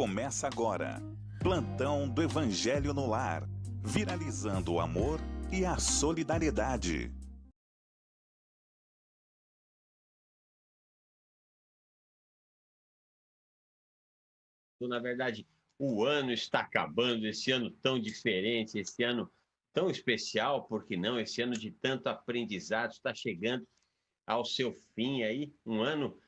Começa agora. Plantão do Evangelho no Lar. Viralizando o amor e a solidariedade. Na verdade, o ano está acabando, esse ano tão diferente, esse ano tão especial, por que não? Esse ano de tanto aprendizado está chegando ao seu fim aí, um ano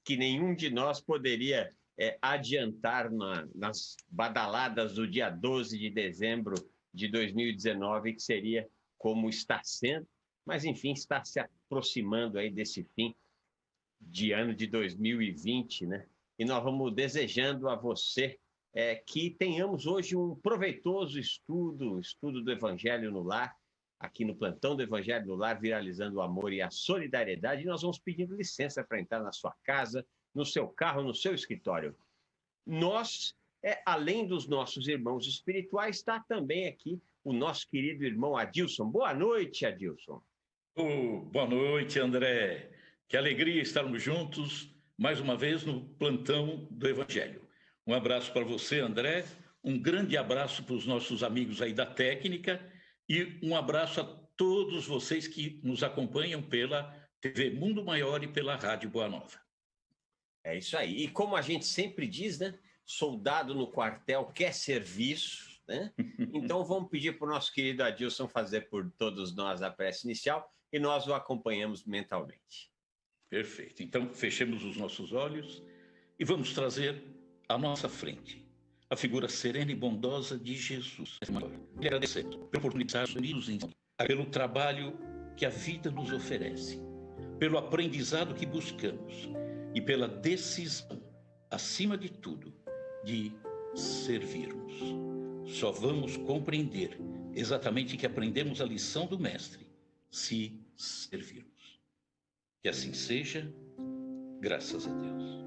que nenhum de nós poderia adiantar nas badaladas do dia 12 de dezembro de 2019, que seria como está sendo, mas enfim, está se aproximando aí desse fim de ano de 2020, né? E nós vamos desejando a você que tenhamos hoje um proveitoso estudo do Evangelho no Lar, aqui no Plantão do Evangelho no Lar, viralizando o amor e a solidariedade. E nós vamos pedindo licença para entrar na sua casa, no seu carro, no seu escritório. Nós, além dos nossos irmãos espirituais, está também aqui o nosso querido irmão Adilson. Boa noite, Adilson. Boa noite, André. Que alegria estarmos juntos mais uma vez no Plantão do Evangelho. Um abraço para você, André, um grande abraço para os nossos amigos aí da técnica e um abraço a todos vocês que nos acompanham pela TV Mundo Maior e pela Rádio Boa Nova. É isso aí. E como a gente sempre diz, né? Soldado no quartel quer serviço, né? Então vamos pedir para o nosso querido Adilson fazer por todos nós a prece inicial e nós o acompanhamos mentalmente. Perfeito. Então, fechemos os nossos olhos e vamos trazer à nossa frente a figura serena e bondosa de Jesus. E agradecemos pela oportunidade de nos ensinar, pelo trabalho que a vida nos oferece, pelo aprendizado que buscamos e pela decisão, acima de tudo, de servirmos. Só vamos compreender exatamente que aprendemos a lição do Mestre se servirmos. Que assim seja, graças a Deus.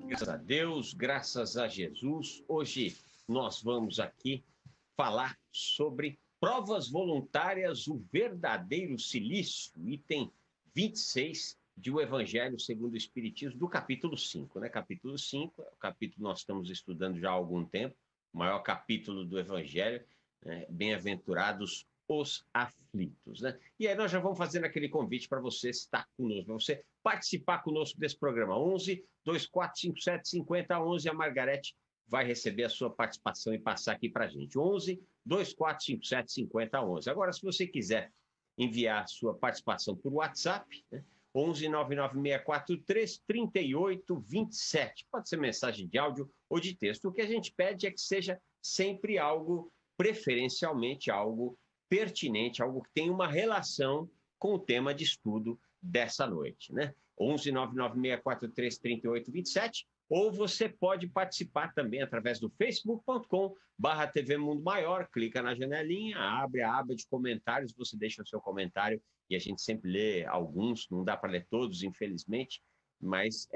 Graças a Deus, graças a Jesus. Hoje nós vamos aqui falar sobre provas voluntárias, o verdadeiro cilício, item 26 de O Evangelho segundo o Espiritismo, do capítulo 5, né? Capítulo 5, é o capítulo que nós estamos estudando já há algum tempo, o maior capítulo do Evangelho, né? Bem-aventurados os aflitos, né? E aí nós já vamos fazendo aquele convite para você estar conosco, para você participar conosco desse programa. 11 2457 5011. A Margarete vai receber a sua participação e passar aqui para a gente. 11 2457 5011. Agora, se você quiser enviar a sua participação por WhatsApp, né? 11 99643 3827. Pode ser mensagem de áudio ou de texto. O que a gente pede é que seja sempre algo, preferencialmente algo pertinente, algo que tenha uma relação com o tema de estudo dessa noite, né? 11 99643 3827, ou você pode participar também através do facebook.com/TV Mundo Maior, clica na janelinha, abre a aba de comentários, você deixa o seu comentário e a gente sempre lê alguns, não dá para ler todos, infelizmente, mas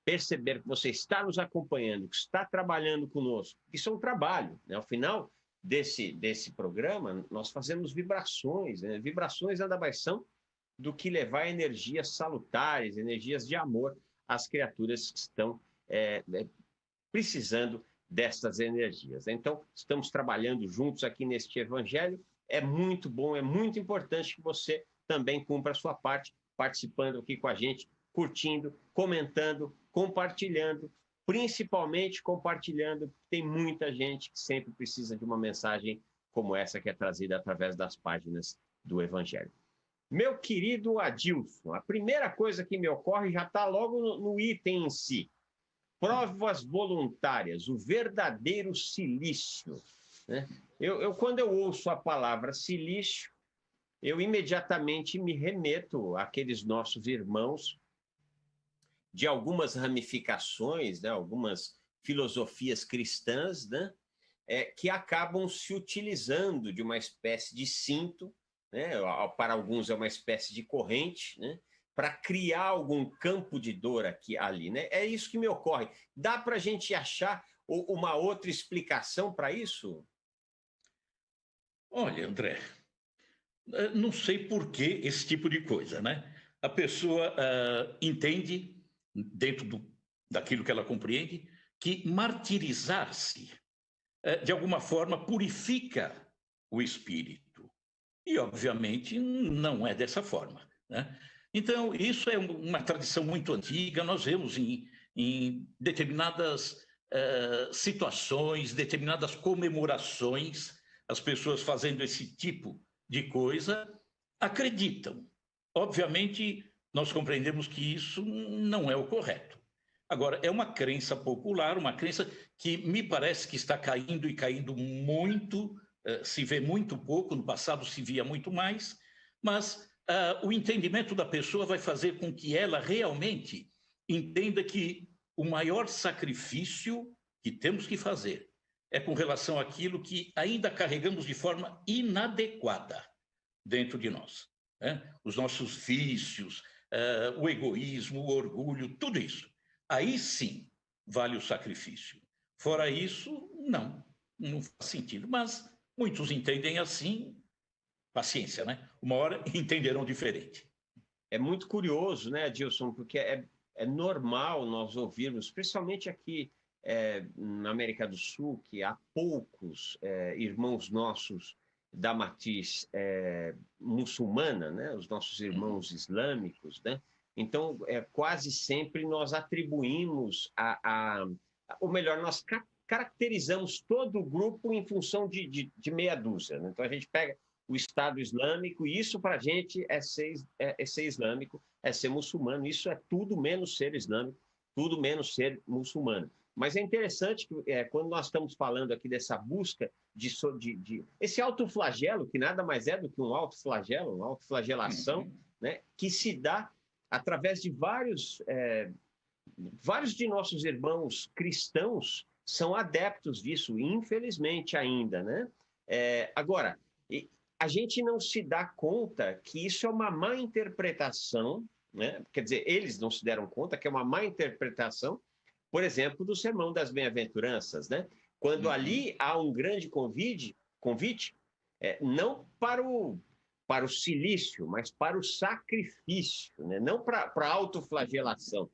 perceber que você está nos acompanhando, que está trabalhando conosco, isso é um trabalho, né? Ao final desse programa, nós fazemos vibrações, né? Vibrações nada mais são do que levar energias salutares, energias de amor às criaturas que estão precisando dessas energias. Então, estamos trabalhando juntos aqui neste Evangelho. É muito bom, é muito importante que você também cumpra a sua parte, participando aqui com a gente, curtindo, comentando, compartilhando, principalmente compartilhando, porque tem muita gente que sempre precisa de uma mensagem como essa que é trazida através das páginas do Evangelho. Meu querido Adilson, a primeira coisa que me ocorre já está logo no item em si. Provas voluntárias, o verdadeiro cilício, né? Quando eu ouço a palavra cilício, eu imediatamente me remeto àqueles nossos irmãos de algumas ramificações, né, algumas filosofias cristãs, né, que acabam se utilizando de uma espécie de cinto, né, para alguns é uma espécie de corrente, né, para criar algum campo de dor aqui ali, né? É isso que me ocorre. Dá para a gente achar uma outra explicação para isso? Olha, André, não sei por que esse tipo de coisa, né? A pessoa entende, dentro daquilo que ela compreende, que martirizar-se, de alguma forma, purifica o espírito. E, obviamente, não é dessa forma, né? Então, isso é uma tradição muito antiga, nós vemos em determinadas situações, determinadas comemorações, as pessoas fazendo esse tipo de coisa, acreditam. Obviamente, nós compreendemos que isso não é o correto. Agora, é uma crença popular, uma crença que me parece que está caindo e caindo muito, se vê muito pouco, no passado se via muito mais, mas o entendimento da pessoa vai fazer com que ela realmente entenda que o maior sacrifício que temos que fazer é com relação àquilo que ainda carregamos de forma inadequada dentro de nós, né? Os nossos vícios, o egoísmo, o orgulho, tudo isso. Aí sim vale o sacrifício. Fora isso, não faz sentido. Mas muitos entendem assim, paciência, né? Uma hora entenderão diferente. É muito curioso, né, Adilson, porque é normal nós ouvirmos, principalmente aqui na América do Sul, que há poucos irmãos nossos da matriz muçulmana, né, os nossos irmãos islâmicos, né? Então, quase sempre nós atribuímos ou melhor, nós caracterizamos todo o grupo em função de meia dúzia, né? Então, a gente pega o Estado Islâmico, e isso para a gente é ser islâmico, é ser muçulmano, isso é tudo menos ser islâmico, tudo menos ser muçulmano. Mas é interessante que quando nós estamos falando aqui dessa busca de esse autoflagelo, que nada mais é do que um autoflagelo, uma autoflagelação, né, que se dá através de vários de nossos irmãos cristãos são adeptos disso, infelizmente ainda, né? Agora, a gente não se dá conta que isso é uma má interpretação, né? Quer dizer, eles não se deram conta que é uma má interpretação, por exemplo, do Sermão das Bem-aventuranças, né? Quando ali há um grande convite não para o cilício, mas para o sacrifício, né? Não para a autoflagelação,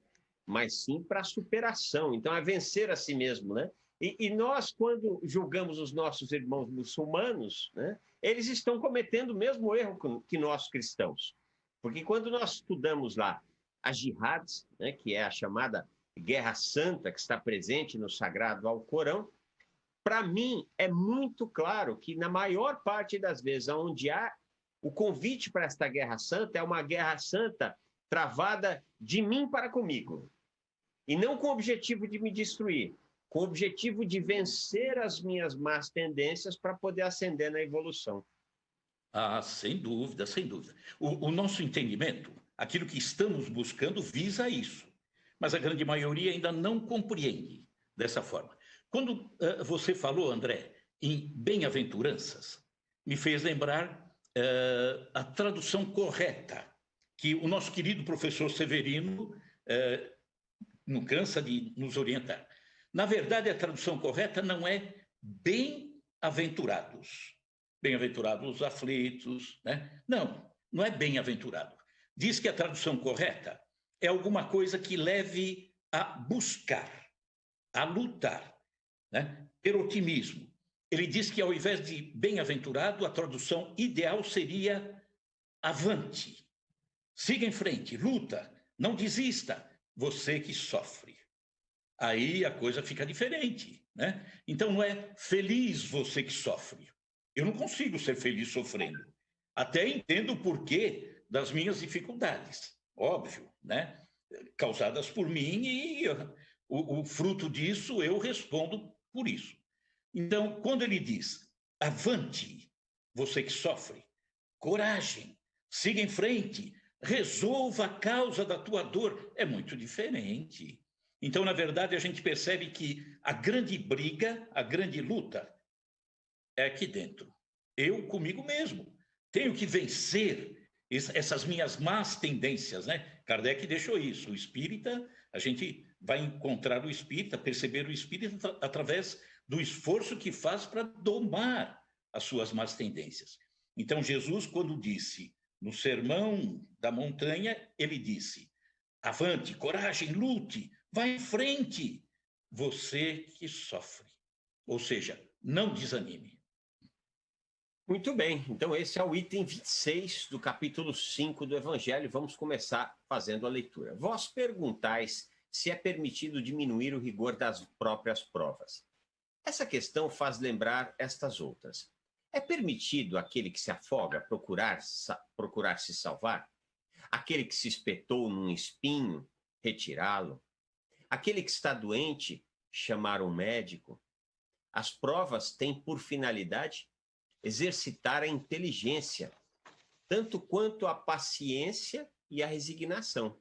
mas sim para a superação. Então, é vencer a si mesmo, né? E nós, quando julgamos os nossos irmãos muçulmanos, né, eles estão cometendo o mesmo erro que nós cristãos. Porque quando nós estudamos lá a jihad, né, que é a chamada Guerra Santa, que está presente no Sagrado Alcorão, para mim é muito claro que na maior parte das vezes onde há o convite para esta Guerra Santa é uma Guerra Santa travada de mim para comigo. E não com o objetivo de me destruir, com o objetivo de vencer as minhas más tendências para poder ascender na evolução. Ah, sem dúvida, sem dúvida. O nosso entendimento, aquilo que estamos buscando, visa isso. Mas a grande maioria ainda não compreende dessa forma. Quando você falou, André, em bem-aventuranças, me fez lembrar a tradução correta que o nosso querido professor Severino não cansa de nos orientar. Na verdade, a tradução correta não é bem-aventurados. Bem-aventurados os aflitos, né? Não é bem-aventurado. Diz que a tradução correta é alguma coisa que leve a buscar, a lutar, né? Ter otimismo. Ele diz que, ao invés de bem-aventurado, a tradução ideal seria avante. Siga em frente, luta, não desista, você que sofre. Aí a coisa fica diferente, né? Então não é feliz você que sofre. Eu não consigo ser feliz sofrendo. Até entendo o porquê das minhas dificuldades, óbvio, né? Causadas por mim, e o fruto disso eu respondo por isso. Então, quando ele diz, avante, você que sofre, coragem, siga em frente, resolva a causa da tua dor, é muito diferente. Então, na verdade, a gente percebe que a grande briga, a grande luta é aqui dentro. Eu comigo mesmo. Tenho que vencer essas minhas más tendências, né? Kardec deixou isso. O espírita, a gente vai encontrar o espírita, perceber o espírita através do esforço que faz para domar as suas más tendências. Então, Jesus, quando disse, no Sermão da Montanha, ele disse, avante, coragem, lute, vá em frente. você que sofre. Ou seja, não desanime. Muito bem, então esse é o item 26 do capítulo 5 do Evangelho. Vamos começar fazendo a leitura. Vós perguntais se é permitido diminuir o rigor das próprias provas. Essa questão faz lembrar estas outras. É permitido aquele que se afoga procurar se salvar? Aquele que se espetou num espinho, retirá-lo? Aquele que está doente, chamar um médico? As provas têm por finalidade exercitar a inteligência, tanto quanto a paciência e a resignação.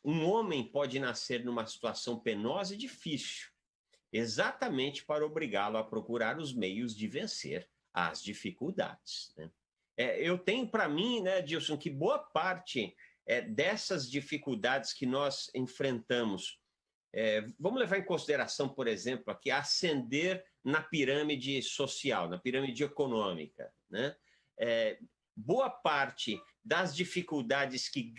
Um homem pode nascer numa situação penosa e difícil, exatamente para obrigá-lo a procurar os meios de vencer as dificuldades, né? Eu tenho para mim, né, Dilson, que boa parte dessas dificuldades que nós enfrentamos, vamos levar em consideração, por exemplo, aqui, ascender na pirâmide social, na pirâmide econômica, né? Boa parte das dificuldades que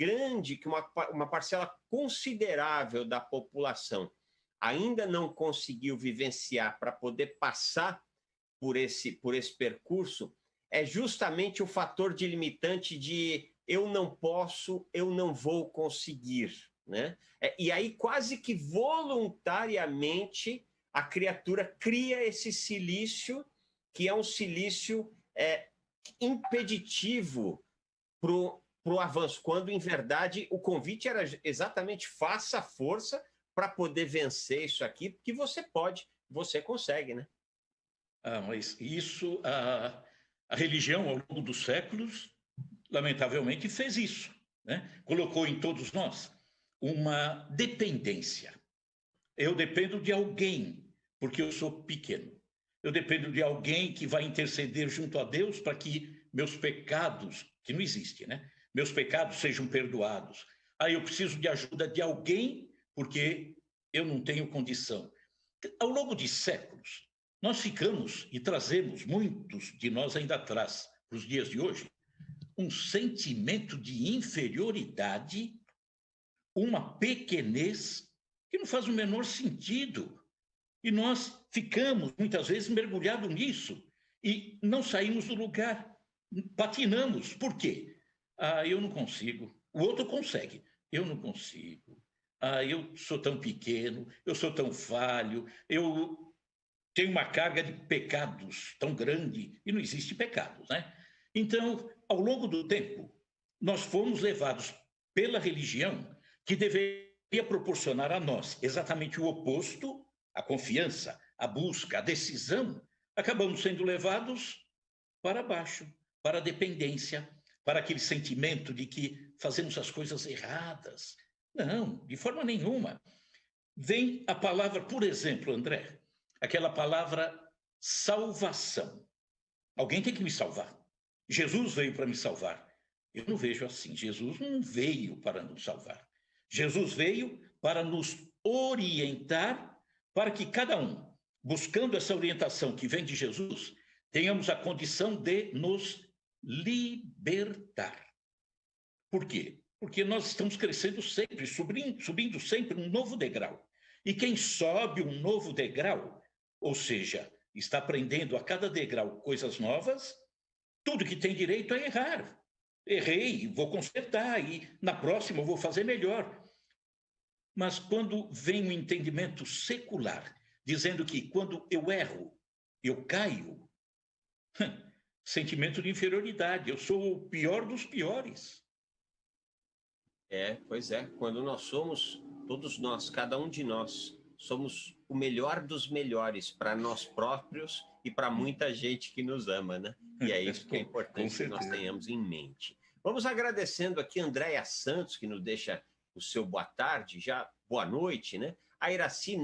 uma parcela considerável da população ainda não conseguiu vivenciar para poder passar por esse percurso, é justamente o fator delimitante de eu não posso, eu não vou conseguir, né? E aí, quase que voluntariamente, a criatura cria esse silício, que é um silício impeditivo para o avanço, quando, em verdade, o convite era exatamente faça força para poder vencer isso aqui, porque você pode, você consegue, né? Mas isso, a religião, ao longo dos séculos, lamentavelmente, fez isso, né? Colocou em todos nós uma dependência. Eu dependo de alguém, porque eu sou pequeno. Eu dependo de alguém que vai interceder junto a Deus para que meus pecados, que não existe, né? Meus pecados sejam perdoados. Aí eu preciso de ajuda de alguém, porque eu não tenho condição. Ao longo de séculos, nós ficamos e trazemos, muitos de nós ainda traz, para os dias de hoje, um sentimento de inferioridade, uma pequenez que não faz o menor sentido. E nós ficamos, muitas vezes, mergulhados nisso e não saímos do lugar, patinamos. Por quê? Eu não consigo. O outro consegue. Eu não consigo. Eu sou tão pequeno, eu sou tão falho, eu tenho uma carga de pecados tão grande, e não existe pecados, né? Então, ao longo do tempo, nós fomos levados pela religião, que deveria proporcionar a nós exatamente o oposto, a confiança, a busca, a decisão. Acabamos sendo levados para baixo, para a dependência, para aquele sentimento de que fazemos as coisas erradas. Não, de forma nenhuma. Vem a palavra, por exemplo, André, aquela palavra salvação. Alguém tem que me salvar. Jesus veio para me salvar. Eu não vejo assim. Jesus não veio para nos salvar. Jesus veio para nos orientar, para que cada um, buscando essa orientação que vem de Jesus, tenhamos a condição de nos libertar. Por quê? Porque nós estamos crescendo sempre, subindo sempre um novo degrau. E quem sobe um novo degrau, ou seja, está aprendendo a cada degrau coisas novas, tudo que tem direito é errar. Errei, vou consertar, e na próxima eu vou fazer melhor. Mas quando vem um entendimento secular, dizendo que quando eu erro, eu caio, sentimento de inferioridade, eu sou o pior dos piores. Pois é, quando nós somos, todos nós, cada um de nós, somos o melhor dos melhores para nós próprios e para muita gente que nos ama, né? E é isso que é importante que nós tenhamos em mente. Vamos agradecendo aqui a Andréia Santos, que nos deixa o seu boa tarde, já boa noite, né? A Iraci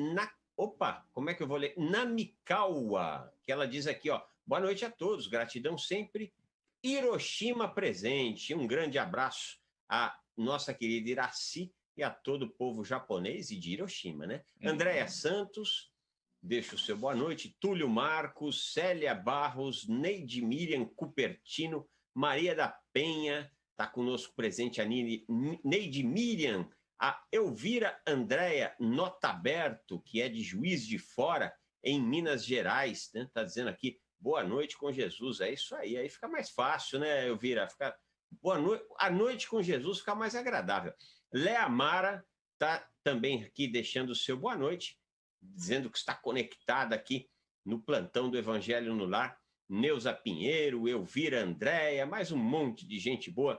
como é que eu vou ler? Namikawa, que ela diz aqui, ó, boa noite a todos, gratidão sempre, Hiroshima presente. Um grande abraço a nossa querida Iraci e a todo o povo japonês e de Hiroshima, né? Andréia Santos, deixa o seu boa noite, Túlio Marcos, Célia Barros, Neide Miriam Cupertino, Maria da Penha, está conosco presente a Neide Miriam, A Elvira Andréia Notaberto, que é de Juiz de Fora, em Minas Gerais, né? Está dizendo aqui, boa noite com Jesus. É isso aí fica mais fácil, né, Elvira? Boa noite, a noite com Jesus fica mais agradável. Léa Mara está também aqui deixando o seu boa noite, dizendo que está conectada aqui no plantão do Evangelho no Lar. Neuza Pinheiro, Elvira Andréia, mais um monte de gente boa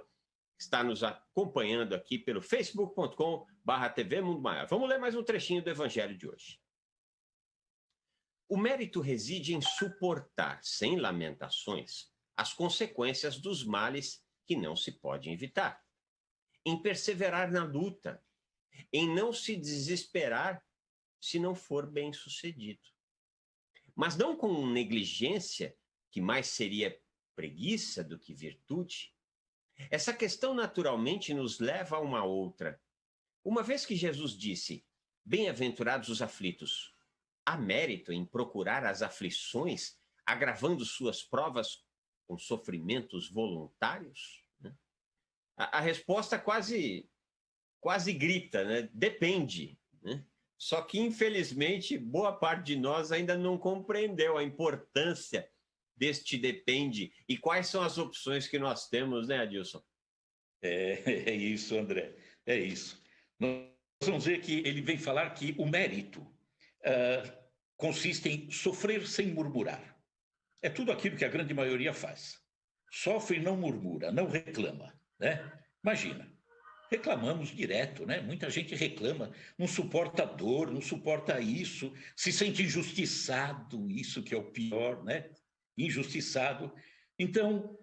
que está nos acompanhando aqui pelo facebook.com/TV Mundo Maior. Vamos ler mais um trechinho do Evangelho de hoje. O mérito reside em suportar, sem lamentações, as consequências dos males que não se pode evitar, em perseverar na luta, em não se desesperar se não for bem-sucedido. Mas não com negligência, que mais seria preguiça do que virtude. Essa questão naturalmente nos leva a uma outra. Uma vez que Jesus disse, bem-aventurados os aflitos, há mérito em procurar as aflições, agravando suas provas com sofrimentos voluntários? A resposta quase grita, né? Depende, né? Só que, infelizmente, boa parte de nós ainda não compreendeu a importância deste depende e quais são as opções que nós temos, né, Adilson? É isso, André, é isso. Nós vamos ver que ele vem falar que o mérito consiste em sofrer sem murmurar. É tudo aquilo que a grande maioria faz. Sofre e não murmura, não reclama, né? Imagina, reclamamos direto, né? Muita gente reclama, não suporta a dor, não suporta isso, se sente injustiçado, isso que é o pior, né? Injustiçado. Então,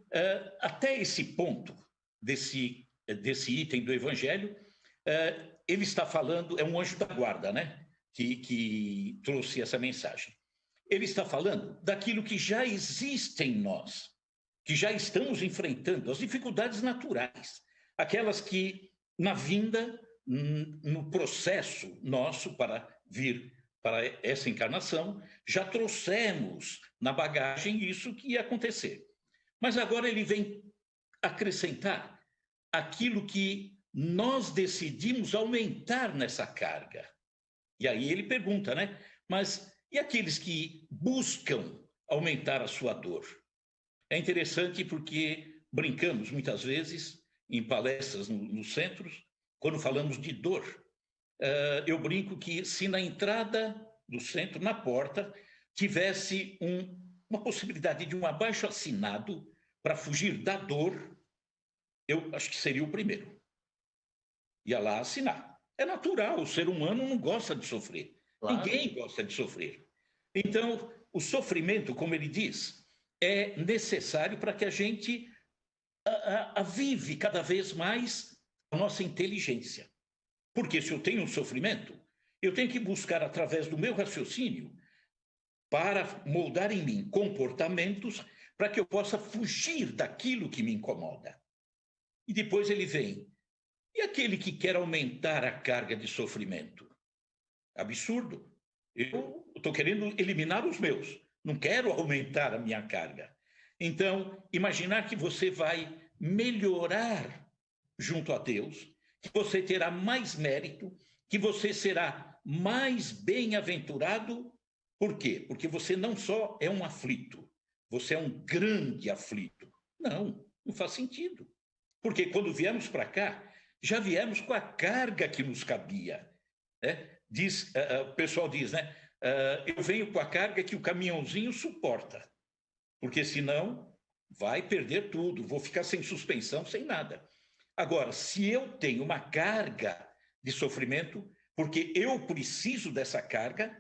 até esse ponto desse item do Evangelho, ele está falando, é um anjo da guarda, né? Que trouxe essa mensagem. Ele está falando daquilo que já existe em nós, que já estamos enfrentando, as dificuldades naturais, aquelas que, na vinda, no processo nosso para vir para essa encarnação, já trouxemos na bagagem isso que ia acontecer. Mas agora ele vem acrescentar aquilo que nós decidimos aumentar nessa carga. E aí ele pergunta, né? Mas e aqueles que buscam aumentar a sua dor? É interessante porque brincamos muitas vezes em palestras nos centros, quando falamos de dor. Eu brinco que se na entrada do centro, na porta, tivesse uma possibilidade de um abaixo-assinado para fugir da dor, eu acho que seria o primeiro. Ia lá assinar. É natural, o ser humano não gosta de sofrer. Claro. Ninguém gosta de sofrer. Então, o sofrimento, como ele diz, é necessário para que a gente avive cada vez mais a nossa inteligência. Porque se eu tenho um sofrimento, eu tenho que buscar, através do meu raciocínio, para moldar em mim comportamentos para que eu possa fugir daquilo que me incomoda. E depois ele vem. E aquele que quer aumentar a carga de sofrimento? Absurdo. Eu estou querendo eliminar os meus. Não quero aumentar a minha carga. Então, imaginar que você vai melhorar junto a Deus, que você terá mais mérito, que você será mais bem-aventurado. Por quê? Porque você não só é um aflito, você é um grande aflito. Não faz sentido. Porque quando viemos para cá, já viemos com a carga que nos cabia. Né? O pessoal diz, né? Eu venho com a carga que o caminhãozinho suporta, porque senão vai perder tudo, vou ficar sem suspensão, sem nada. Agora, se eu tenho uma carga de sofrimento, porque eu preciso dessa carga,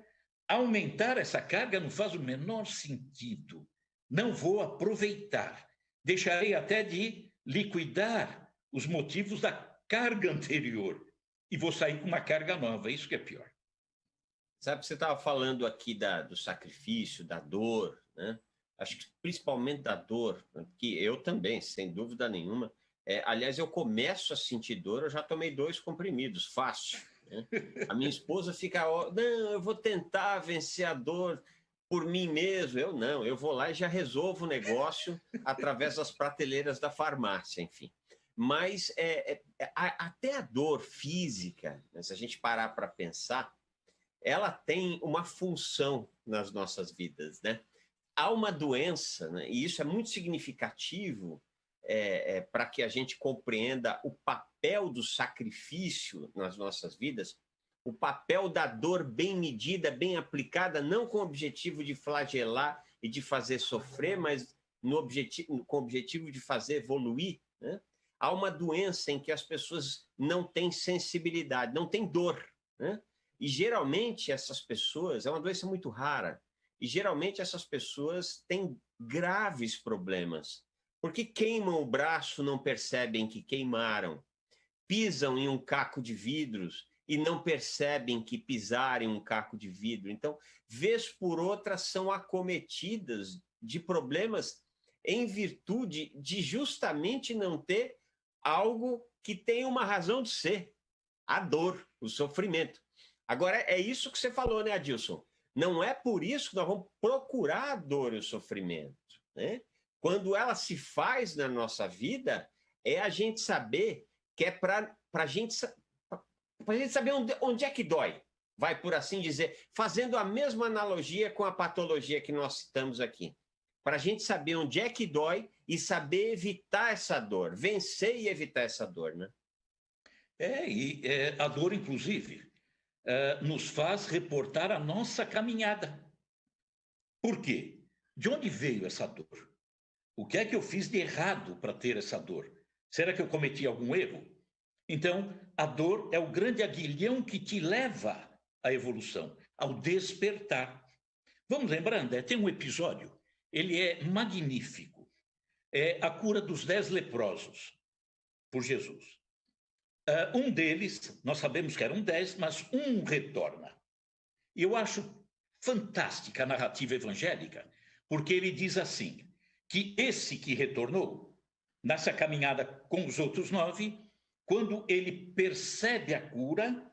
aumentar essa carga não faz o menor sentido. Não vou aproveitar. Deixarei até de liquidar os motivos da carga anterior e vou sair com uma carga nova. Isso que é pior. Sabe, você estava falando aqui do sacrifício, da dor, né? Acho que principalmente da dor, que eu também, sem dúvida nenhuma. Aliás, eu começo a sentir dor, eu já tomei 2 comprimidos, fácil. Né? A minha esposa fica, não, eu vou tentar vencer a dor por mim mesmo. Eu vou lá e já resolvo o negócio através das prateleiras da farmácia, enfim. Mas até a dor física, né, se a gente parar para pensar, ela tem uma função nas nossas vidas, né? Há uma doença, né, e isso é muito significativo para que a gente compreenda o papel do sacrifício nas nossas vidas, o papel da dor bem medida, bem aplicada, não com o objetivo de flagelar e de fazer sofrer, mas com o objetivo de fazer evoluir, né? Há uma doença em que as pessoas não têm sensibilidade, não têm dor, né? E geralmente essas pessoas, é uma doença muito rara, e geralmente essas pessoas têm graves problemas, porque queimam o braço, não percebem que queimaram, pisam em um caco de vidros e não percebem que pisaram em um caco de vidro. Então, vez por outra, são acometidas de problemas em virtude de justamente não ter algo que tem uma razão de ser, a dor, o sofrimento. Agora, é isso que você falou, né, Adilson? Não é por isso que nós vamos procurar a dor e o sofrimento, né? Quando ela se faz na nossa vida, é a gente saber que é para a gente saber onde é que dói, vai por assim dizer, fazendo a mesma analogia com a patologia que nós citamos aqui. Para a gente saber onde é que dói e saber evitar essa dor, vencer e evitar essa dor, né? A dor, inclusive, nos faz reportar a nossa caminhada. Por quê? De onde veio essa dor? O que é que eu fiz de errado para ter essa dor? Será que eu cometi algum erro? Então, a dor é o grande aguilhão que te leva à evolução, ao despertar. Vamos lembrar, André, tem um episódio, ele é magnífico. É a cura dos 10 leprosos por Jesus. Um deles, nós sabemos que eram 10, mas um retorna. E eu acho fantástica a narrativa evangélica, porque ele diz assim, que esse que retornou, nessa caminhada com os outros 9, quando ele percebe a cura,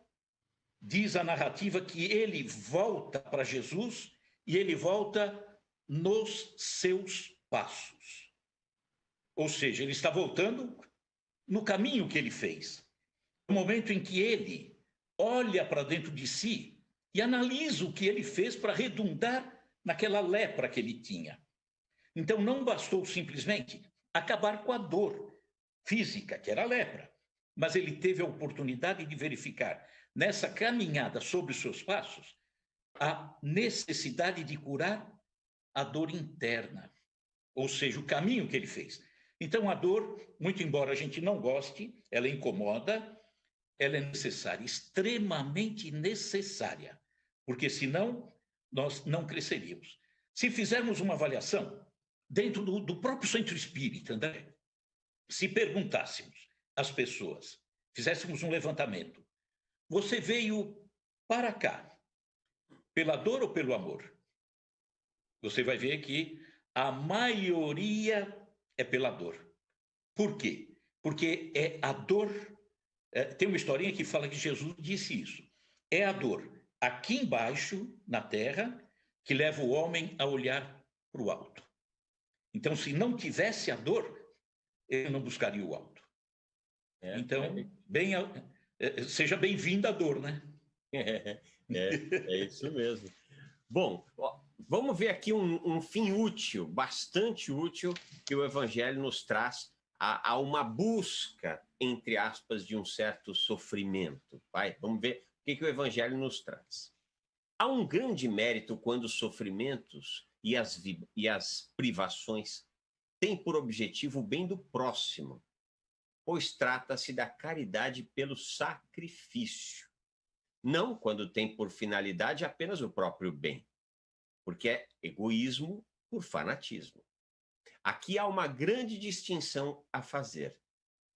diz a narrativa que ele volta para Jesus e ele volta nos seus passos. Ou seja, ele está voltando no caminho que ele fez. No momento em que ele olha para dentro de si e analisa o que ele fez para redundar naquela lepra que ele tinha. Então, não bastou simplesmente acabar com a dor física, que era a lepra, mas ele teve a oportunidade de verificar, nessa caminhada sobre os seus passos, a necessidade de curar a dor interna, ou seja, o caminho que ele fez. Então, a dor, muito embora a gente não goste, ela incomoda, ela é necessária, extremamente necessária, porque senão nós não cresceríamos. Se fizermos uma avaliação dentro do próprio centro espírita, André, se perguntássemos às pessoas, fizéssemos um levantamento, você veio para cá pela dor ou pelo amor? Você vai ver que a maioria é pela dor. Por quê? Porque é a dor. Tem uma historinha que fala que Jesus disse isso. É a dor aqui embaixo, na terra, que leva o homem a olhar para o alto. Então, se não tivesse a dor, ele não buscaria o alto. Então, seja bem-vinda a dor, né? É isso mesmo. Bom, vamos ver aqui um fim útil, bastante útil, que o Evangelho nos traz a uma busca, entre aspas, de um certo sofrimento. Vamos ver o que o Evangelho nos traz. Há um grande mérito quando os sofrimentos e as privações têm por objetivo o bem do próximo, pois trata-se da caridade pelo sacrifício. Não quando tem por finalidade apenas o próprio bem, porque é egoísmo por fanatismo. Aqui há uma grande distinção a fazer.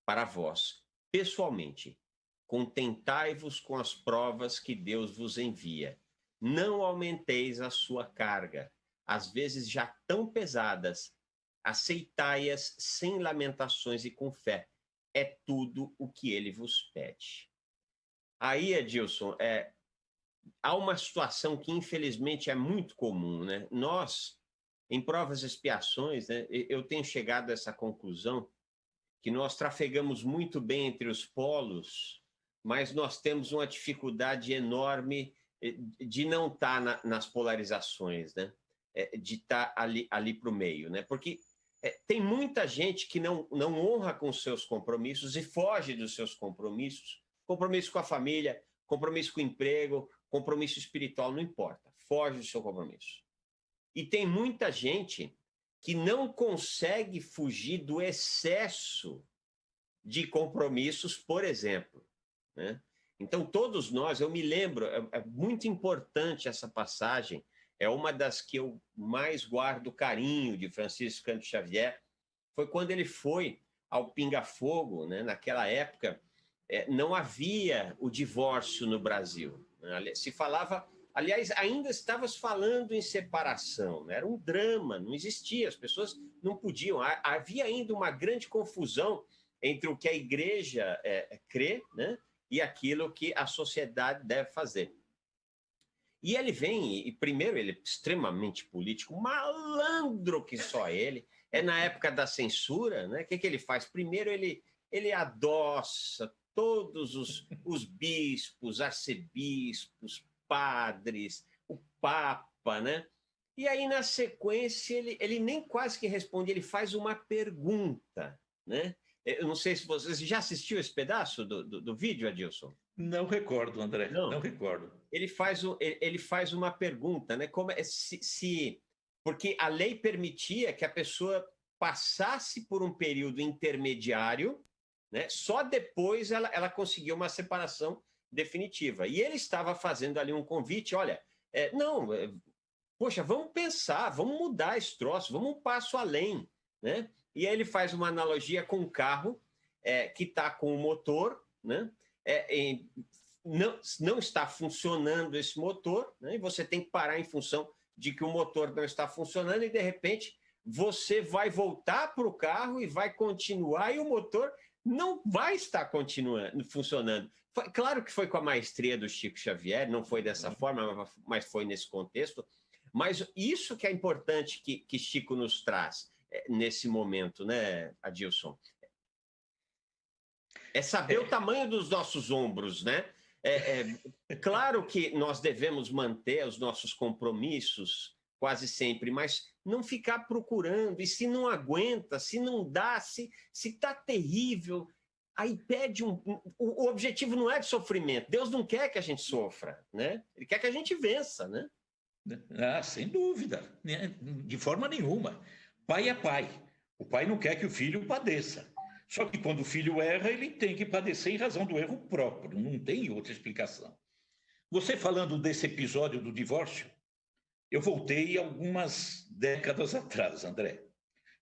Para vós, pessoalmente, contentai-vos com as provas que Deus vos envia. Não aumenteis a sua carga, às vezes já tão pesadas. Aceitai-as sem lamentações e com fé. É tudo o que ele vos pede. Aí, Edilson, há uma situação que, infelizmente, é muito comum, né? Nós, em provas e expiações, né, eu tenho chegado a essa conclusão que nós trafegamos muito bem entre os polos, mas nós temos uma dificuldade enorme de não estar nas polarizações, né? De estar ali para o meio, né? Porque tem muita gente que não honra com os seus compromissos e foge dos seus compromissos, compromisso com a família, compromisso com o emprego, compromisso espiritual, não importa, foge do seu compromisso. E tem muita gente que não consegue fugir do excesso de compromissos, por exemplo, né? Então, todos nós, eu me lembro, é muito importante essa passagem, é uma das que eu mais guardo carinho de Francisco Cândido Xavier, foi quando ele foi ao Pinga Fogo, né? Naquela época, não havia o divórcio no Brasil, né? Se falava... Aliás, ainda estávamos falando em separação, né? Era um drama, não existia, as pessoas não podiam. Havia ainda uma grande confusão entre o que a igreja crê, né? E aquilo que a sociedade deve fazer. E ele vem, e primeiro ele é extremamente político, malandro que só ele, na época da censura, né? O que ele faz? Primeiro ele adoça todos os bispos, arcebispos, padres, o Papa, né? E aí, na sequência, ele nem quase que responde, ele faz uma pergunta, né? Eu não sei se você já assistiu esse pedaço do vídeo, Adilson? Não recordo, André, não recordo. Ele faz uma pergunta, né? Como porque a lei permitia que a pessoa passasse por um período intermediário, né? Só depois ela conseguiu uma separação definitiva. E ele estava fazendo ali um convite, olha, poxa, vamos pensar, vamos mudar esse troço, vamos um passo além, né? E aí ele faz uma analogia com um carro que está com o motor, né? Não está funcionando esse motor, né? E você tem que parar em função de que o motor não está funcionando e, de repente, você vai voltar para o carro e vai continuar e o motor não vai estar funcionando. Claro que foi com a maestria do Chico Xavier, não foi dessa forma, mas foi nesse contexto. Mas isso que é importante que Chico nos traz nesse momento, né, Adilson? É saber o tamanho dos nossos ombros, né? Claro que nós devemos manter os nossos compromissos quase sempre, mas não ficar procurando. E se não aguenta, se não dá, se está terrível, aí pede o objetivo não é de sofrimento. Deus não quer que a gente sofra, né? Ele quer que a gente vença, né? Sem dúvida, de forma nenhuma. Pai é pai. O pai não quer que o filho padeça. Só que quando o filho erra, ele tem que padecer em razão do erro próprio. Não tem outra explicação. Você falando desse episódio do divórcio, eu voltei algumas décadas atrás, André.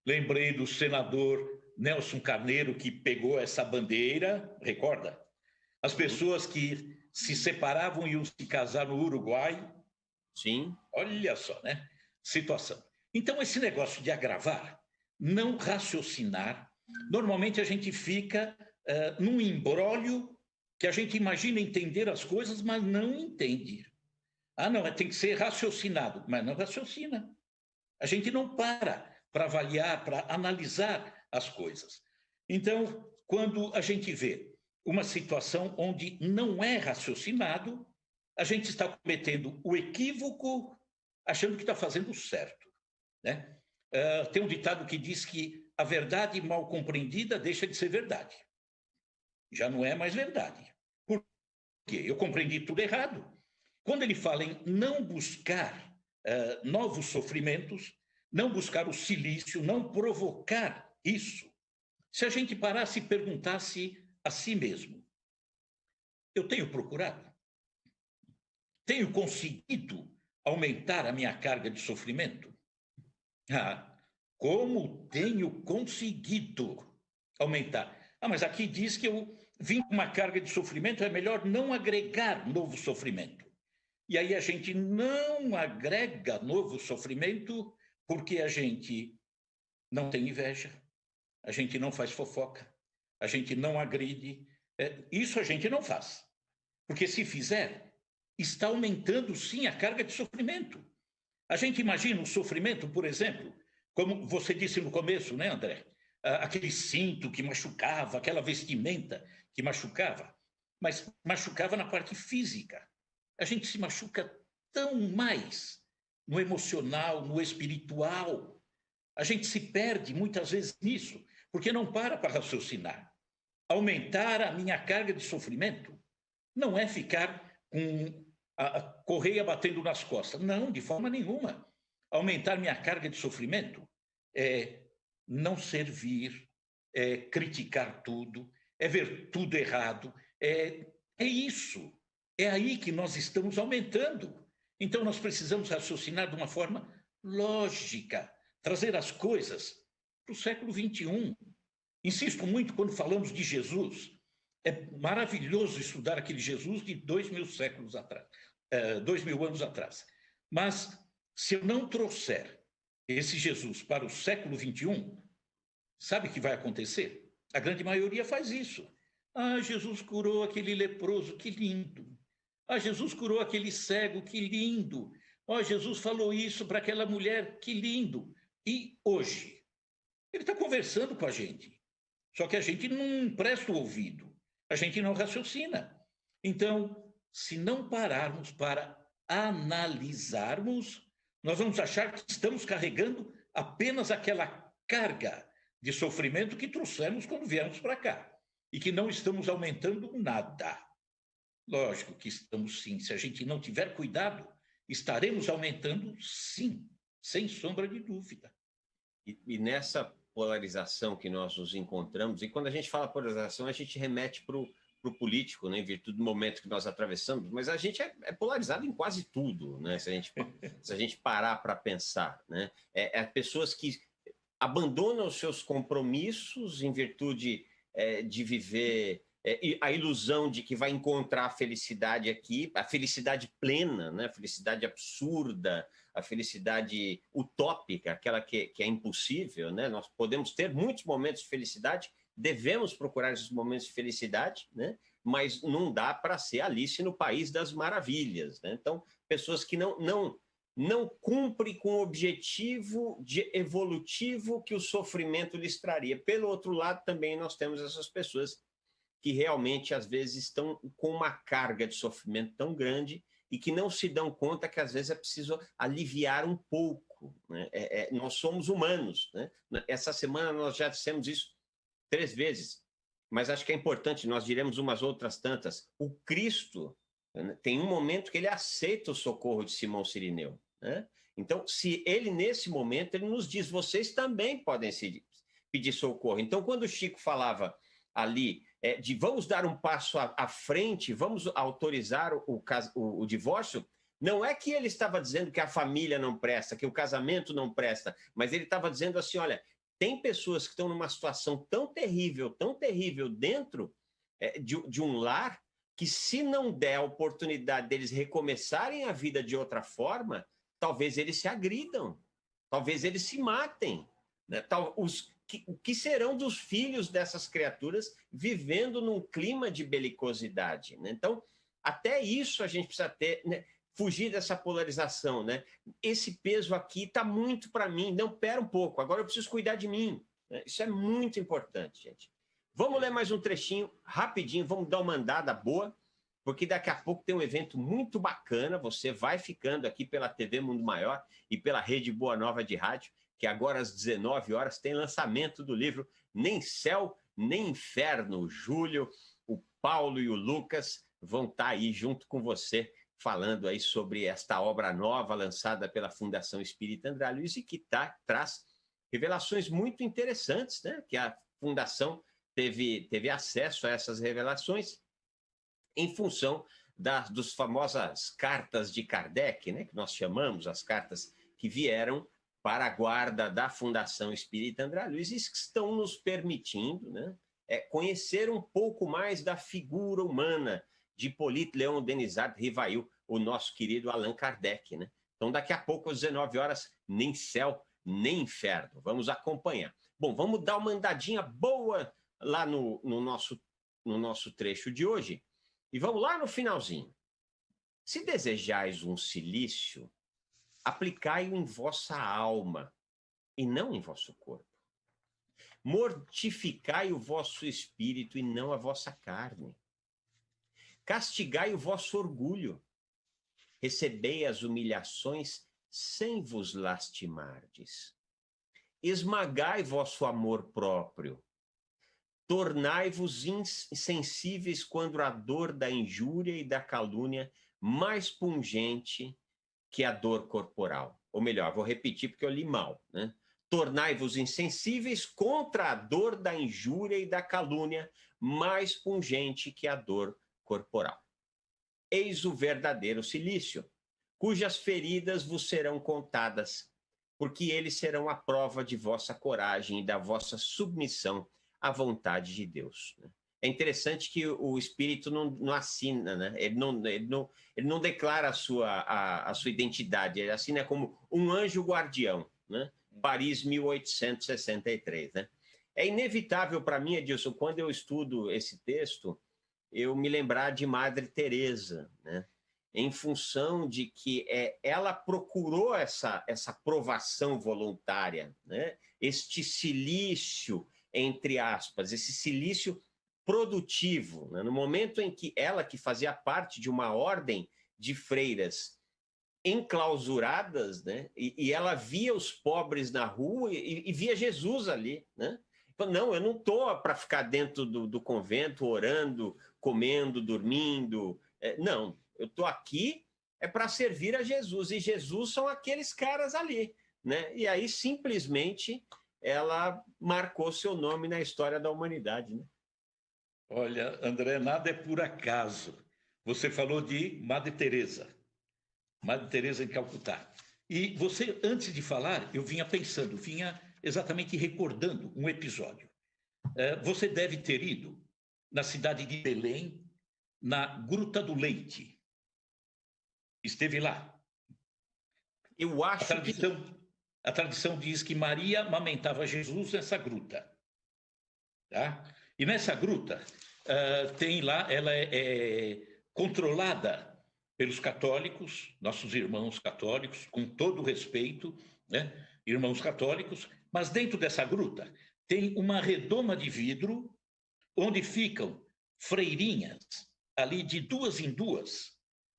Lembrei do senador Nelson Carneiro, que pegou essa bandeira, recorda? As pessoas que se separavam e iam se casar no Uruguai. Sim. Olha só, né? Situação. Então, esse negócio de agravar, não raciocinar, normalmente a gente fica num imbróglio que a gente imagina entender as coisas, mas não entende. Não, tem que ser raciocinado, mas não raciocina. A gente não para avaliar, para analisar as coisas. Então, quando a gente vê uma situação onde não é raciocinado, a gente está cometendo o equívoco achando que está fazendo certo, né? Tem um ditado que diz que a verdade mal compreendida deixa de ser verdade. Já não é mais verdade. Por quê? Eu compreendi tudo errado. Quando ele fala em não buscar novos sofrimentos, não buscar o silício, não provocar isso, se a gente parasse e perguntasse a si mesmo, eu tenho procurado? Tenho conseguido aumentar a minha carga de sofrimento? Como tenho conseguido aumentar? Mas aqui diz que eu vim com uma carga de sofrimento, é melhor não agregar novo sofrimento. E aí a gente não agrega novo sofrimento porque a gente não tem inveja, a gente não faz fofoca, a gente não agride. Isso a gente não faz. Porque se fizer, está aumentando sim a carga de sofrimento. A gente imagina o sofrimento, por exemplo, como você disse no começo, né, André? aquele cinto que machucava, aquela vestimenta que machucava, mas machucava na parte física. A gente se machuca tão mais no emocional, no espiritual. A gente se perde muitas vezes nisso, porque não para raciocinar. Aumentar a minha carga de sofrimento não é ficar com a correia batendo nas costas. Não, de forma nenhuma. Aumentar minha carga de sofrimento é não servir, é criticar tudo, é ver tudo errado. É isso. É aí que nós estamos aumentando. Então, nós precisamos raciocinar de uma forma lógica, trazer as coisas para o século XXI. Insisto muito quando falamos de Jesus. É maravilhoso estudar aquele Jesus de 2000 séculos atrás, 2000 anos atrás. Mas, se eu não trouxer esse Jesus para o século XXI, sabe o que vai acontecer? A grande maioria faz isso. Ah, Jesus curou aquele leproso, que lindo. Ah, Jesus curou aquele cego, que lindo. Ah, Jesus falou isso para aquela mulher, que lindo. E hoje, ele está conversando com a gente. Só que a gente não presta o ouvido, a gente não raciocina. Então, se não pararmos para analisarmos, nós vamos achar que estamos carregando apenas aquela carga de sofrimento que trouxemos quando viemos para cá e que não estamos aumentando nada. Lógico que estamos sim. Se a gente não tiver cuidado, estaremos aumentando sim, sem sombra de dúvida. E nessa polarização que nós nos encontramos, e quando a gente fala polarização, a gente remete para o político, né, em virtude do momento que nós atravessamos, mas a gente é polarizado em quase tudo, né, se a gente parar para pensar. Né, pessoas que abandonam os seus compromissos em virtude de viver a ilusão de que vai encontrar a felicidade aqui, a felicidade plena, né, a felicidade absurda, a felicidade utópica, aquela que é impossível, né? Nós podemos ter muitos momentos de felicidade, devemos procurar esses momentos de felicidade, né? Mas não dá para ser Alice no País das Maravilhas, né? Então, pessoas que não cumprem com o objetivo evolutivo que o sofrimento lhes traria. Pelo outro lado, também nós temos essas pessoas que realmente, às vezes, estão com uma carga de sofrimento tão grande e que não se dão conta que, às vezes, é preciso aliviar um pouco. Né? Nós somos humanos. Né? Essa semana nós já dissemos isso 3 vezes, mas acho que é importante, nós diremos umas outras tantas. O Cristo, né, tem um momento que ele aceita o socorro de Simão Cirineu. Né? Então, se ele, nesse momento, ele nos diz, vocês também podem pedir socorro. Então, quando o Chico falava ali de vamos dar um passo à frente, vamos autorizar o divórcio, não é que ele estava dizendo que a família não presta, que o casamento não presta, mas ele estava dizendo assim, olha, tem pessoas que estão numa situação tão terrível dentro de um lar, que se não der a oportunidade deles recomeçarem a vida de outra forma, talvez eles se agridam, talvez eles se matem. Né? O que serão dos filhos dessas criaturas vivendo num clima de belicosidade? Né? Então, até isso a gente precisa ter, né? Fugir dessa polarização. Né? Esse peso aqui está muito para mim. Não, pera um pouco, agora eu preciso cuidar de mim. Né? Isso é muito importante, gente. Vamos ler mais um trechinho, rapidinho, vamos dar uma andada boa, porque daqui a pouco tem um evento muito bacana. Você vai ficando aqui pela TV Mundo Maior e pela Rede Boa Nova de Rádio, que agora às 19 horas tem lançamento do livro Nem Céu, Nem Inferno. O Júlio, o Paulo e o Lucas vão estar aí junto com você, falando aí sobre esta obra nova lançada pela Fundação Espírita André Luiz e que traz revelações muito interessantes, né? Que a Fundação teve acesso a essas revelações em função dos famosas cartas de Kardec, né? Que nós chamamos as cartas que vieram para a guarda da Fundação Espírita André Luiz e que estão nos permitindo, né, conhecer um pouco mais da figura humana de Hippolyte Léon Denisard Rivail, o nosso querido Allan Kardec. Né? Então, daqui a pouco, às 19 horas, nem céu, nem inferno. Vamos acompanhar. Bom, vamos dar uma andadinha boa lá no nosso trecho de hoje e vamos lá no finalzinho. Se desejais um cilício, aplicai-o em vossa alma, e não em vosso corpo. Mortificai o vosso espírito e não a vossa carne. Castigai o vosso orgulho. Recebei as humilhações sem vos lastimardes. Esmagai vosso amor próprio. Tornai-vos insensíveis quando a dor da injúria e da calúnia mais pungente que a dor corporal. Ou melhor, vou repetir porque eu li mal, né? Tornai-vos insensíveis contra a dor da injúria e da calúnia mais pungente que a dor corporal. Eis o verdadeiro cilício, cujas feridas vos serão contadas, porque eles serão a prova de vossa coragem e da vossa submissão à vontade de Deus. É interessante que o Espírito não assina, né? Ele não declara a sua identidade, ele assina como um anjo guardião, né? Paris, 1863. Né? É inevitável para mim, Edilson, quando eu estudo esse texto, eu me lembrar de Madre Teresa, né? Em função de que ela procurou essa provação voluntária, né? Este cilício, entre aspas, esse cilício produtivo, né? No momento em que ela, que fazia parte de uma ordem de freiras enclausuradas, né? E ela via os pobres na rua e via Jesus ali, né? Não, eu não estou para ficar dentro do convento orando, comendo, dormindo. Não, eu estou aqui para servir a Jesus. E Jesus são aqueles caras ali, né? E aí, simplesmente, ela marcou seu nome na história da humanidade, né? Olha, André, nada é por acaso. Você falou de Madre Teresa em Calcutá. E você, antes de falar, eu vinha pensando, vinha exatamente recordando um episódio. Você deve ter ido na cidade de Belém, na Gruta do Leite. Esteve lá? Eu acho A tradição diz que Maria amamentava Jesus nessa gruta. Tá? E nessa gruta, tem lá, ela é controlada pelos católicos, nossos irmãos católicos, com todo o respeito, né? Irmãos católicos, mas dentro dessa gruta tem uma redoma de vidro onde ficam freirinhas, ali de 2 em 2,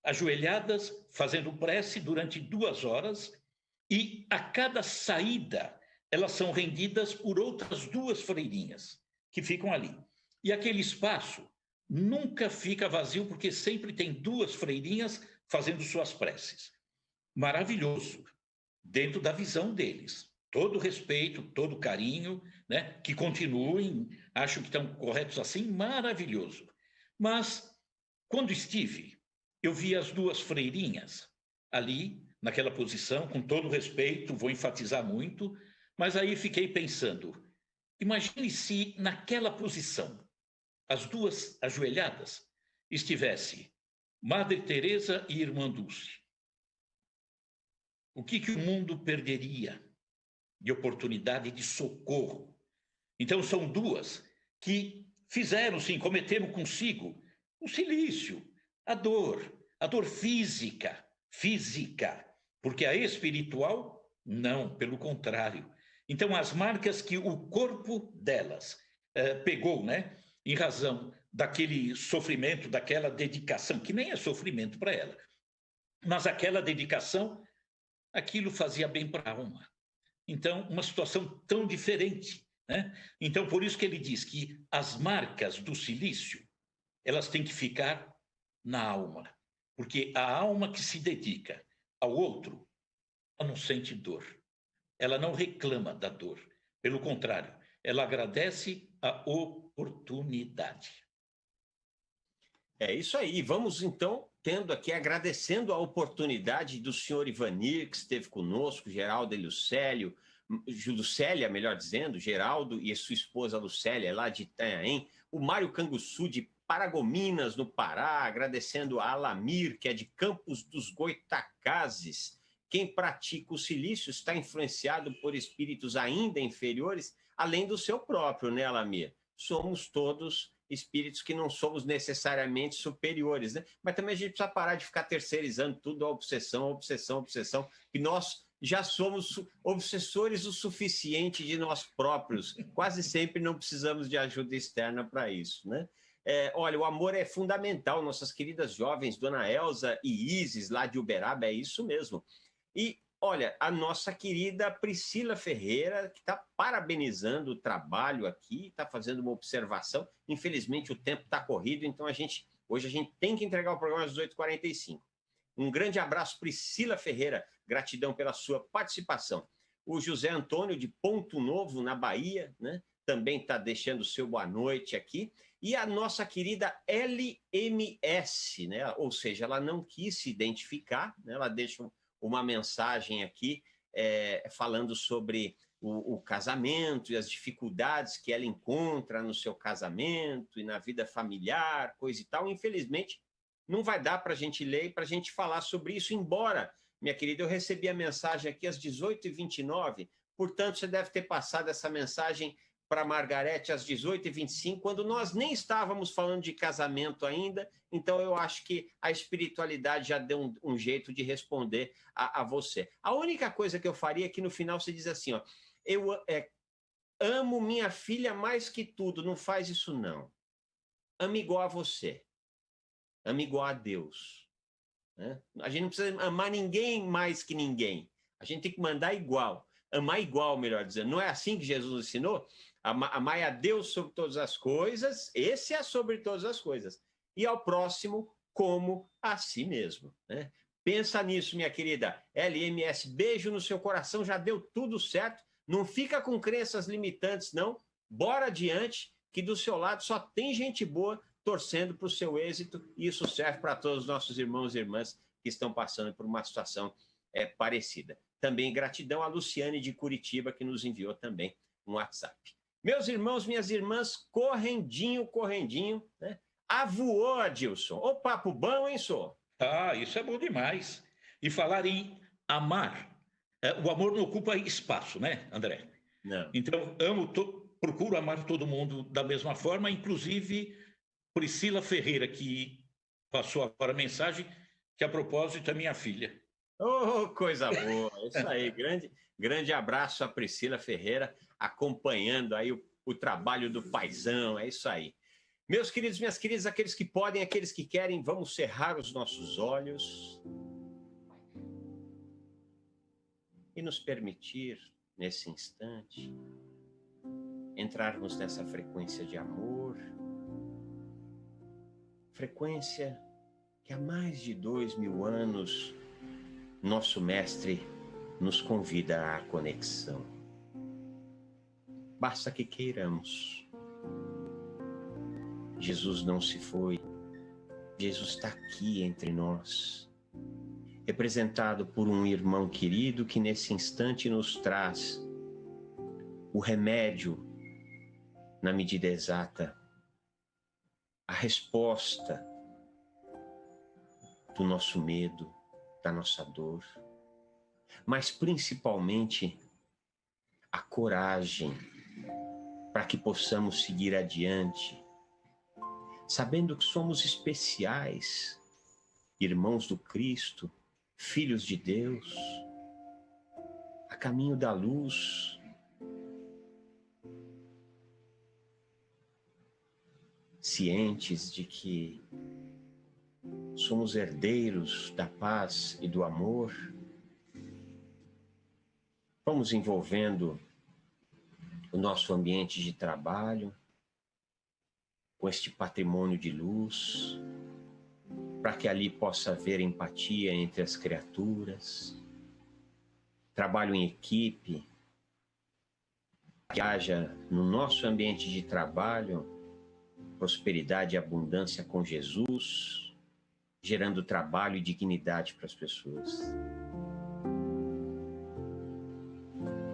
ajoelhadas, fazendo prece durante 2 horas, e a cada saída elas são rendidas por outras 2 freirinhas que ficam ali. E aquele espaço nunca fica vazio, porque sempre tem 2 freirinhas fazendo suas preces. Maravilhoso, dentro da visão deles. Todo respeito, todo carinho, né? Que continuem, acho que estão corretos assim, maravilhoso. Mas, quando estive, eu vi as 2 freirinhas ali, naquela posição, com todo respeito, vou enfatizar muito, mas aí fiquei pensando, imagine se naquela posição, as 2 ajoelhadas, estivesse Madre Teresa e Irmã Dulce. O que o mundo perderia de oportunidade de socorro? Então, são 2 que fizeram, sim, cometeram consigo o cilício, a dor física, porque a espiritual, não, pelo contrário. Então, as marcas que o corpo delas pegou, né? Em razão daquele sofrimento, daquela dedicação, que nem é sofrimento para ela, mas aquela dedicação, aquilo fazia bem para a alma. Então, uma situação tão diferente, né? Então, por isso que ele diz que as marcas do cilício, elas têm que ficar na alma, porque a alma que se dedica ao outro, ela não sente dor, ela não reclama da dor, pelo contrário, ela agradece a oportunidade. É isso aí. Vamos, então, tendo aqui, agradecendo a oportunidade do senhor Ivanir, que esteve conosco, Geraldo e Lucélia, melhor dizendo, Geraldo e a sua esposa Lucélia, lá de Itanhaém, o Mário Canguçu, de Paragominas, no Pará, agradecendo a Alamir, que é de Campos dos Goitacazes. Quem pratica o cilício está influenciado por espíritos ainda inferiores, além do seu próprio, né, Alamir? Somos todos espíritos que não somos necessariamente superiores, né? Mas também a gente precisa parar de ficar terceirizando tudo a obsessão, que nós já somos obsessores o suficiente de nós próprios. Quase sempre não precisamos de ajuda externa para isso, né? Olha, o amor é fundamental. Nossas queridas jovens, Dona Elza e Isis, lá de Uberaba, é isso mesmo. E, olha, a nossa querida Priscila Ferreira, que está parabenizando o trabalho aqui, está fazendo uma observação. Infelizmente, o tempo está corrido, então hoje a gente tem que entregar o programa às 18h45. Um grande abraço, Priscila Ferreira. Gratidão pela sua participação. O José Antônio, de Ponto Novo, na Bahia, né, também está deixando o seu boa noite aqui. E a nossa querida LMS, né, ou seja, ela não quis se identificar, né, ela deixa uma mensagem aqui falando sobre o casamento e as dificuldades que ela encontra no seu casamento e na vida familiar, coisa e tal. Infelizmente, não vai dar para a gente ler e para a gente falar sobre isso, embora, minha querida, eu recebi a mensagem aqui às 18h29, portanto, você deve ter passado essa mensagem para a Margarete às 18h25, quando nós nem estávamos falando de casamento ainda, então eu acho que a espiritualidade já deu um jeito de responder a você. A única coisa que eu faria é que no final você diz assim, ó, eu amo minha filha mais que tudo, não faz isso não. Ame igual a você. Ame igual a Deus. Né? A gente não precisa amar ninguém mais que ninguém. A gente tem que mandar igual. Amar igual, melhor dizendo. Não é assim que Jesus ensinou? Amar a Deus sobre todas as coisas, esse é sobre todas as coisas. E ao próximo como a si mesmo. Né? Pensa nisso, minha querida. LMS, beijo no seu coração, já deu tudo certo. Não fica com crenças limitantes, não. Bora adiante, que do seu lado só tem gente boa torcendo para o seu êxito, e isso serve para todos os nossos irmãos e irmãs que estão passando por uma situação parecida. Também gratidão a Luciane de Curitiba, que nos enviou também um WhatsApp. Meus irmãos, minhas irmãs, correndinho, né? Avoou, Adilson. Ô, papo bom, hein, só? Ah, isso é bom demais. E falar em amar. O amor não ocupa espaço, né, André? Não. Então, procuro amar todo mundo da mesma forma, inclusive Priscila Ferreira, que passou agora a mensagem, que a propósito é minha filha. Oh, coisa boa. Isso aí, grande abraço a Priscila Ferreira, acompanhando aí o trabalho do paizão, é isso aí. Meus queridos, minhas queridas, aqueles que podem, aqueles que querem, vamos cerrar os nossos olhos e nos permitir, nesse instante, entrarmos nessa frequência de amor, frequência que há mais de 2000 anos nosso mestre nos convida à conexão. Basta que queiramos. Jesus não se foi. Jesus está aqui entre nós, representado por um irmão querido que nesse instante nos traz o remédio na medida exata, a resposta do nosso medo, da nossa dor, mas principalmente a coragem para que possamos seguir adiante, sabendo que somos especiais, irmãos do Cristo, filhos de Deus, a caminho da luz. Cientes de que somos herdeiros da paz e do amor, vamos envolvendo o nosso ambiente de trabalho com este patrimônio de luz, para que ali possa haver empatia entre as criaturas, trabalho em equipe, que haja no nosso ambiente de trabalho prosperidade e abundância com Jesus, gerando trabalho e dignidade para as pessoas.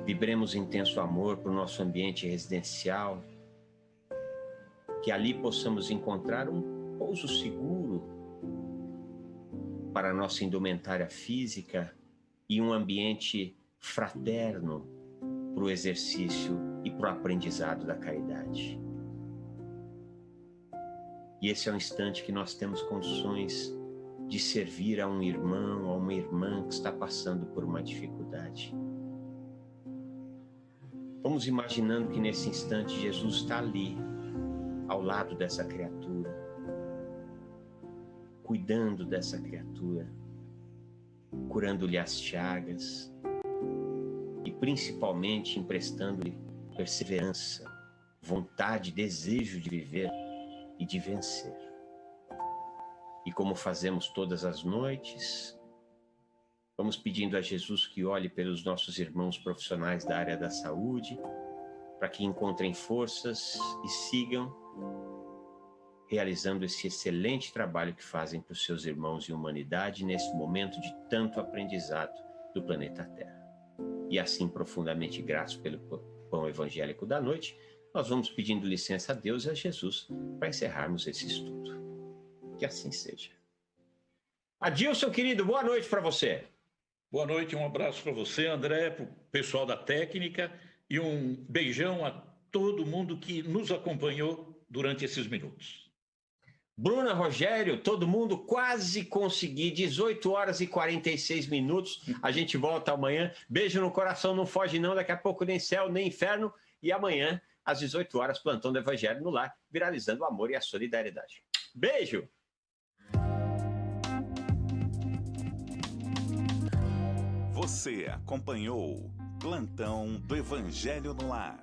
Vibremos intenso amor para o nosso ambiente residencial, que ali possamos encontrar um pouso seguro para a nossa indumentária física e um ambiente fraterno para o exercício e para o aprendizado da caridade. E esse é o instante que nós temos condições de servir a um irmão, a uma irmã que está passando por uma dificuldade. Vamos imaginando que nesse instante Jesus está ali, ao lado dessa criatura, cuidando dessa criatura, curando-lhe as chagas e principalmente emprestando-lhe perseverança, vontade, desejo de viver e de vencer. E como fazemos todas as noites, vamos pedindo a Jesus que olhe pelos nossos irmãos profissionais da área da saúde, para que encontrem forças e sigam realizando esse excelente trabalho que fazem para os seus irmãos e humanidade nesse momento de tanto aprendizado do planeta Terra. E assim, profundamente gratos pelo pão evangélico da noite, nós vamos pedindo licença a Deus e a Jesus para encerrarmos esse estudo. Que assim seja. Adilson, querido, boa noite para você. Boa noite, um abraço para você, André, para o pessoal da técnica e um beijão a todo mundo que nos acompanhou durante esses minutos. Bruna, Rogério, todo mundo, quase consegui, 18 horas e 46 minutos, a gente volta amanhã. Beijo no coração, não foge não, daqui a pouco nem céu, nem inferno, e amanhã, às 18 horas, plantão do Evangelho no Lar, viralizando o amor e a solidariedade. Beijo! Você acompanhou Plantão do Evangelho no Lar.